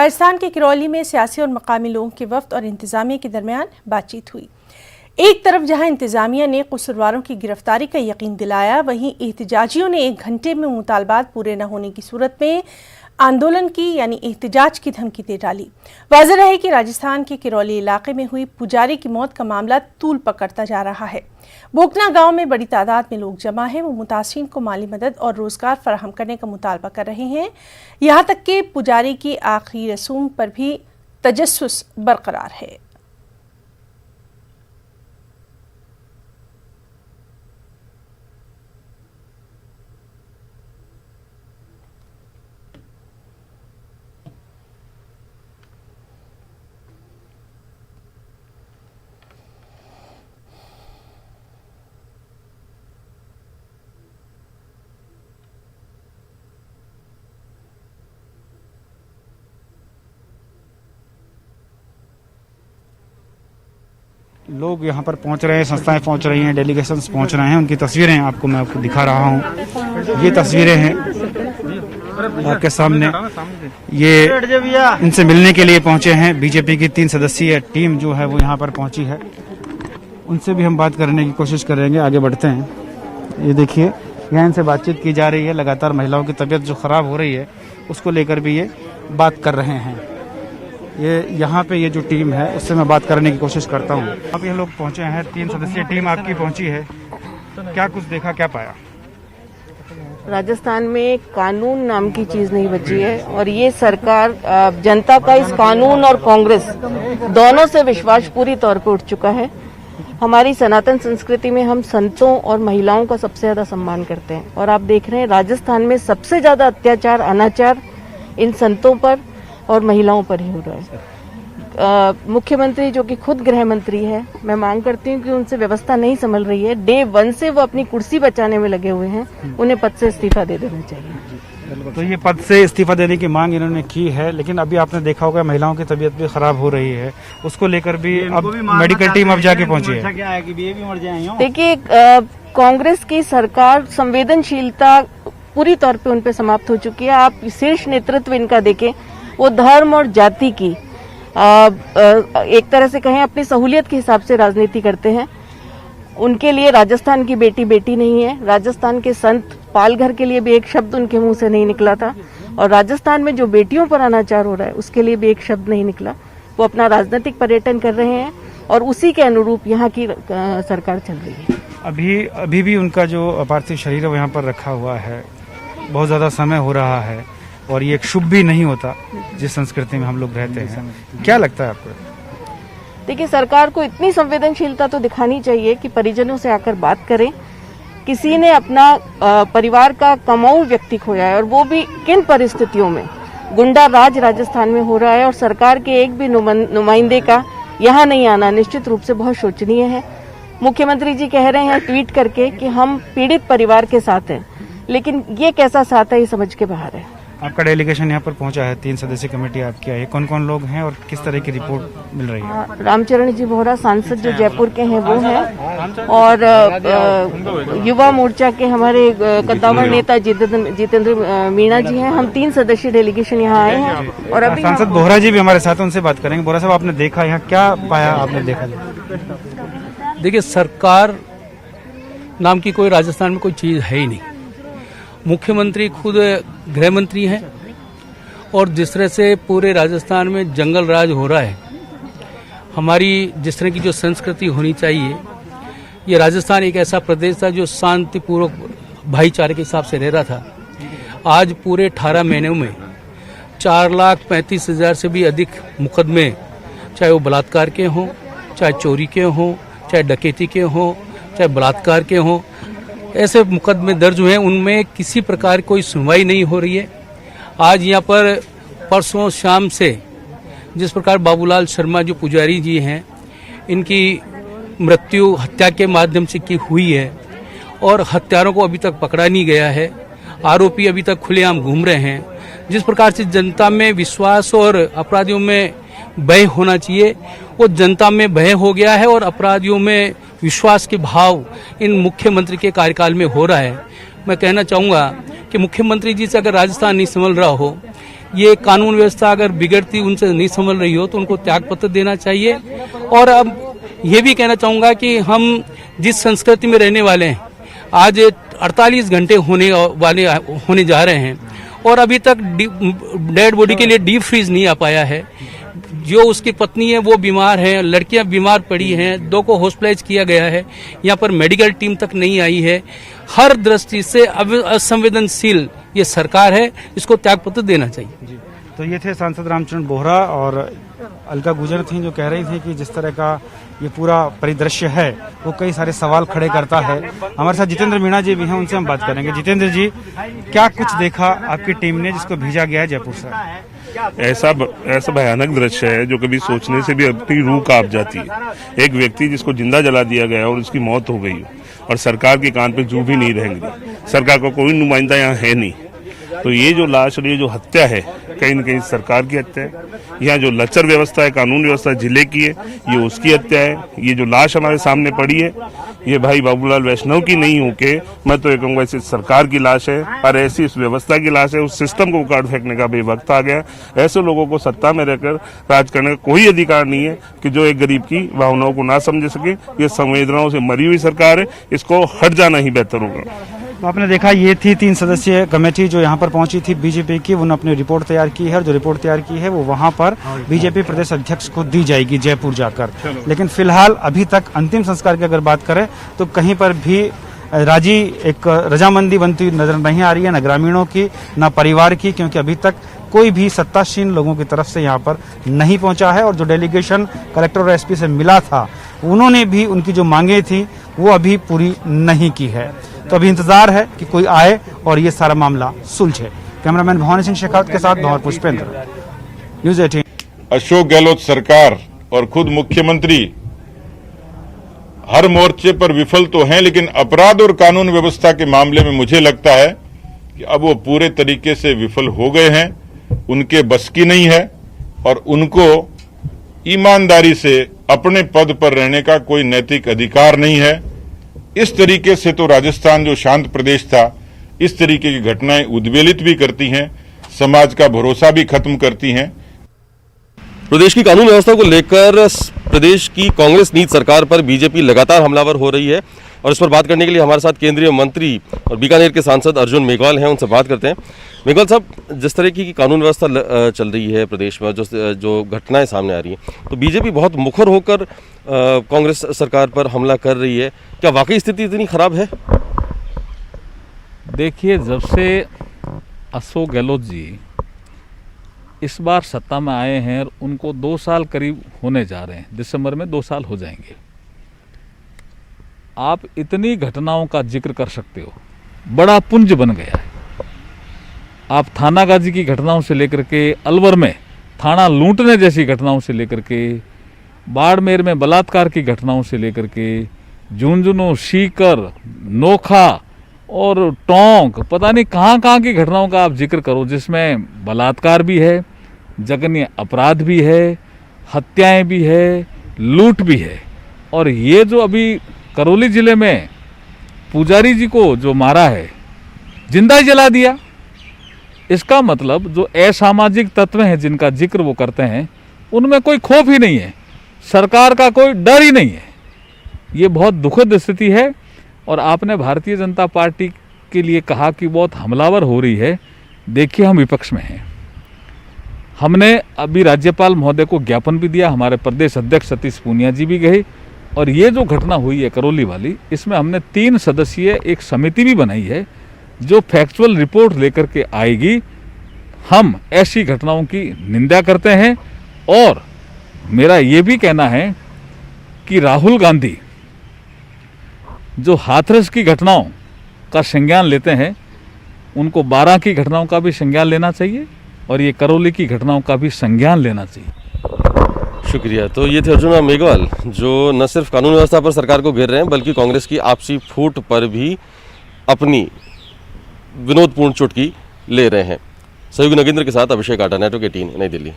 राजस्थान के किरौली में सियासी और मकामी लोगों के वफ्द और इंतजामिया के दरमियान बातचीत हुई। एक तरफ जहां इंतजामिया ने कसूरवारों की गिरफ्तारी का यकीन दिलाया, वहीं एहतजाजियों ने 1 घंटे में मुतालबात पूरे न होने की सूरत में आंदोलन की यानी एहतजाज की धमकी दे डाली। वाज़ेह रहे कि राजस्थान के किरौली इलाके में हुई पुजारी की मौत का मामला तूल पकड़ता जा रहा है। बोकना गांव में बड़ी तादाद में लोग जमा हैं। वो मुतासिरीन को माली मदद और रोजगार फराहम करने का मुतालबा कर रहे हैं। यहाँ तक कि पुजारी की आखिरी रसूम पर भी तजस्सुस बरकरार है। लोग यहाँ पर पहुँच रहे हैं, संस्थाएं पहुँच रही हैं, डेलीगेशंस पहुँच रहे हैं। उनकी तस्वीरें मैं आपको दिखा रहा हूँ। ये तस्वीरें हैं आपके सामने। ये इनसे मिलने के लिए पहुँचे हैं। बीजेपी की 3 सदस्यीय टीम जो है वो यहाँ पर पहुँची है। उनसे भी हम बात करने की कोशिश करेंगे। आगे बढ़ते हैं। ये देखिए, यहाँ इनसे बातचीत की जा रही है। लगातार महिलाओं की तबीयत जो खराब हो रही है उसको लेकर भी ये बात कर रहे हैं। ये यहाँ पे ये जो टीम है उससे मैं बात करने की कोशिश करता हूँ। अब ये लोग पहुँचे हैं, 3 सदस्यीय टीम आपकी पहुँची है। क्या कुछ देखा, क्या पाया? राजस्थान में कानून नाम की चीज नहीं बची है और ये सरकार, जनता का इस कानून और कांग्रेस दोनों से विश्वास पूरी तौर पर उठ चुका है। हमारी सनातन संस्कृति में हम संतों और महिलाओं का सबसे ज्यादा सम्मान करते हैं और आप देख रहे हैं राजस्थान में सबसे ज्यादा अत्याचार, अनाचार इन संतों पर और महिलाओं पर ही हो रहा है। मुख्यमंत्री जो कि खुद गृह मंत्री है, मैं मांग करती हूँ कि उनसे व्यवस्था नहीं संभल रही है। डे 1 से वो अपनी कुर्सी बचाने में लगे हुए हैं। उन्हें पद से इस्तीफा दे देना चाहिए। तो ये पद से इस्तीफा देने की मांग इन्होंने की है, लेकिन अभी आपने देखा होगा महिलाओं की तबीयत भी खराब हो रही है। उसको लेकर भी अब मेडिकल टीम अब जाके पहुंची है। देखिए, कांग्रेस की सरकार संवेदनशीलता पूरी तौर पे उन पे समाप्त हो चुकी है। आप शीर्ष नेतृत्व इनका देखें, वो धर्म और जाति की एक तरह से कहें अपनी सहूलियत के हिसाब से राजनीति करते हैं। उनके लिए राजस्थान की बेटी बेटी नहीं है। राजस्थान के संत पालघर के लिए भी एक शब्द उनके मुंह से नहीं निकला था और राजस्थान में जो बेटियों पर अनाचार हो रहा है उसके लिए भी एक शब्द नहीं निकला। वो अपना राजनीतिक पर्यटन कर रहे हैं और उसी के अनुरूप यहाँ की सरकार चल रही है। अभी भी उनका जो पार्थिव शरीर है वो यहाँ पर रखा हुआ है। बहुत ज्यादा समय हो रहा है और ये एक शुभ भी नहीं होता जिस संस्कृति में हम लोग रहते हैं। क्या लगता है आपको? देखिए, सरकार को इतनी संवेदनशीलता तो दिखानी चाहिए कि परिजनों से आकर बात करें। किसी ने अपना परिवार का कमाऊ व्यक्ति खोया है और वो भी किन परिस्थितियों में। गुंडा राज राजस्थान में हो रहा है और सरकार के एक भी नुमाइंदे का यहाँ नहीं आना निश्चित रूप से बहुत शोचनीय है। मुख्यमंत्री जी कह रहे हैं ट्वीट करके कि हम पीड़ित परिवार के साथ हैं, लेकिन ये कैसा साथ है ये समझ के बाहर है। आपका डेलीगेशन यहाँ पर पहुंचा है, 3 सदस्यीय कमेटी आपकी आई है। कौन कौन लोग हैं और किस तरह की रिपोर्ट मिल रही है? रामचरण जी बोहरा सांसद जो जयपुर के हैं वो हैं और युवा मोर्चा के हमारे कद्दावर नेता जितेंद्र मीणा जी हैं। हम 3 सदस्यीय डेलीगेशन यहाँ आए हैं और अभी सांसद बोहरा जी भी हमारे साथ, उनसे बात करेंगे। बोहरा साहब, आपने देखा यहाँ, क्या पाया आपने देखा? देखिए, सरकार नाम की कोई राजस्थान में कोई चीज है ही नहीं। मुख्यमंत्री खुद गृह मंत्री हैं और जिस तरह से पूरे राजस्थान में जंगल राज हो रहा है, हमारी जिस तरह की जो संस्कृति होनी चाहिए, ये राजस्थान एक ऐसा प्रदेश था जो शांतिपूर्वक भाईचारे के हिसाब से रह रहा था। आज पूरे 18 महीनों में 4,35,000 से भी अधिक मुकदमे, चाहे वो बलात्कार के हों, चाहे चोरी के हों, चाहे डकैती के हों, चाहे बलात्कार के हों, ऐसे मुकदमे दर्ज हुए हैं। उनमें किसी प्रकार कोई सुनवाई नहीं हो रही है। आज यहाँ पर परसों शाम से जिस प्रकार बाबूलाल शर्मा जो पुजारी जी हैं, इनकी मृत्यु हत्या के माध्यम से की हुई है और हत्यारों को अभी तक पकड़ा नहीं गया है। आरोपी अभी तक खुलेआम घूम रहे हैं। जिस प्रकार से जनता में विश्वास और अपराधियों में भय होना चाहिए, वो जनता में भय हो गया है और अपराधियों में विश्वास के भाव इन मुख्यमंत्री के कार्यकाल में हो रहा है। मैं कहना चाहूँगा कि मुख्यमंत्री जी से अगर राजस्थान नहीं संभल रहा हो, ये कानून व्यवस्था अगर बिगड़ती उनसे नहीं संभल रही हो तो उनको त्यागपत्र देना चाहिए। और अब ये भी कहना चाहूंगा कि हम जिस संस्कृति में रहने वाले हैं, आज 48 घंटे होने जा रहे हैं और अभी तक डेड बॉडी के लिए डीप फ्रीज नहीं आ पाया है। जो उसकी पत्नी है वो बीमार है, लड़कियां बीमार पड़ी हैं, 2 को हॉस्पिटलाइज किया गया है, यहाँ पर मेडिकल टीम तक नहीं आई है। हर दृष्टि से असंवेदनशील ये सरकार है, इसको त्यागपत्र देना चाहिए। तो ये थे सांसद रामचरण बोहरा और अलका गुजर थी जो कह रही थी कि जिस तरह का ये पूरा परिदृश्य है वो कई सारे सवाल खड़े करता है। हमारे साथ जितेंद्र मीणा जी भी हैं, उनसे हम बात करेंगे। जितेंद्र जी, क्या कुछ देखा आपकी टीम ने जिसको भेजा गया है जयपुर से? ऐसा भयानक दृश्य है जो कभी सोचने से भी अपनी रूह कांप जाती है। एक व्यक्ति जिसको जिंदा जला दिया गया और उसकी मौत हो गई और सरकार के कान पे जू भी नहीं रहेंगे। सरकार का कोई नुमाइंदा यहाँ है नहीं। तो ये जो लाश और ये जो हत्या है कहीं न कहीं सरकार की हत्या है। यहाँ जो लचर व्यवस्था है, कानून व्यवस्था जिले की है, ये उसकी हत्या है। ये जो लाश हमारे सामने पड़ी है ये भाई बाबूलाल वैष्णव की नहीं होके मैं तो ये कहूँगा इस सरकार की लाश है और ऐसी इस व्यवस्था की लाश है। उस सिस्टम को उखाड़ फेंकने का भी वक्त आ गया। ऐसे लोगों को सत्ता में रहकर राज करने का कोई अधिकार नहीं है कि जो एक गरीब की भावनाओं को ना समझ सके। ये संवेदनाओं से मरी हुई सरकार है, इसको हट जाना ही बेहतर होगा। तो आपने देखा ये थी 3 सदस्यीय कमेटी जो यहाँ पर पहुंची थी बीजेपी की। उन्होंने अपनी रिपोर्ट तैयार की है और जो रिपोर्ट तैयार की है वो वहाँ पर बीजेपी प्रदेश अध्यक्ष को दी जाएगी जयपुर जाकर। लेकिन फिलहाल अभी तक अंतिम संस्कार की अगर बात करें तो कहीं पर भी राजी एक रजामंदी बनती हुई नजर नहीं आ रही है, न ग्रामीणों की न परिवार की, क्योंकि अभी तक कोई भी सत्तासीन लोगों की तरफ से यहाँ पर नहीं पहुंचा है। और जो डेलीगेशन कलेक्टर और एसपी से मिला था उन्होंने भी उनकी जो मांगे थी वो अभी पूरी नहीं की है। तो अभी इंतजार है कि कोई आए और ये सारा मामला सुलझे। कैमरामैन भवानी सिंह शेखावत के साथ भंवर पुष्पेंद्र, न्यूज़ 18। अशोक गहलोत सरकार और खुद मुख्यमंत्री हर मोर्चे पर विफल तो हैं, लेकिन अपराध और कानून व्यवस्था के मामले में मुझे लगता है कि अब वो पूरे तरीके से विफल हो गए हैं। उनके बस की नहीं है और उनको ईमानदारी से अपने पद पर रहने का कोई नैतिक अधिकार नहीं है। इस तरीके से तो राजस्थान जो शांत प्रदेश था, इस तरीके की घटनाएं उद्वेलित भी करती हैं, समाज का भरोसा भी खत्म करती हैं। प्रदेश की कानून व्यवस्था को लेकर प्रदेश की कांग्रेस नीति सरकार पर बीजेपी लगातार हमलावर हो रही है और इस पर बात करने के लिए हमारे साथ केंद्रीय मंत्री और बीकानेर के सांसद अर्जुन मेघवाल हैं। उनसे बात करते हैं। मेघवाल साहब, जिस तरह की कानून व्यवस्था चल रही है प्रदेश में, जो घटनाएं सामने आ रही हैं, तो बीजेपी बहुत मुखर होकर कांग्रेस सरकार पर हमला कर रही है। क्या वाकई स्थिति इतनी खराब है? देखिए, जब से अशोक गहलोत जी इस बार सत्ता में आए हैं और उनको 2 साल करीब होने जा रहे हैं, दिसंबर में 2 साल हो जाएंगे। आप इतनी घटनाओं का जिक्र कर सकते हो, बड़ा पुंज बन गया है। आप थानागाजी की घटनाओं से लेकर के, अलवर में थाना लूटने जैसी घटनाओं से लेकर के, बाड़मेर में बलात्कार की घटनाओं से लेकर के, झुंझुनू, सीकर, नोखा और टोंक, पता नहीं कहाँ की घटनाओं का आप जिक्र करो, जिसमें बलात्कार भी है, जघन्य अपराध भी है, हत्याएं भी है, लूट भी है। और ये जो अभी करौली जिले में पुजारी जी को जो मारा है, जिंदा ही जला दिया, इसका मतलब जो असामाजिक तत्व हैं जिनका जिक्र वो करते हैं, उनमें कोई खौफ ही नहीं है, सरकार का कोई डर ही नहीं है। ये बहुत दुखद स्थिति है। और आपने भारतीय जनता पार्टी के लिए कहा कि बहुत हमलावर हो रही है। देखिए, हम विपक्ष में हैं। हमने अभी राज्यपाल महोदय को ज्ञापन भी दिया, हमारे प्रदेश अध्यक्ष सतीश पूनिया जी भी गए। और ये जो घटना हुई है करौली वाली, इसमें हमने 3 सदस्यीय एक समिति भी बनाई है जो फैक्चुअल रिपोर्ट लेकर के आएगी। हम ऐसी घटनाओं की निंदा करते हैं और मेरा ये भी कहना है कि राहुल गांधी जो हाथरस की घटनाओं का संज्ञान लेते हैं, उनको 12 की घटनाओं का भी संज्ञान लेना चाहिए और ये करौली की घटनाओं का भी संज्ञान लेना चाहिए। शुक्रिया। तो ये थे अर्जुन मेघवाल, जो न सिर्फ कानून व्यवस्था पर सरकार को घेर रहे हैं बल्कि कांग्रेस की आपसी फूट पर भी अपनी विनोदपूर्ण चुटकी ले रहे हैं। सहयोगी नगेंद्र के साथ अभिषेक आटा, नेटवर्क 18, नई दिल्ली।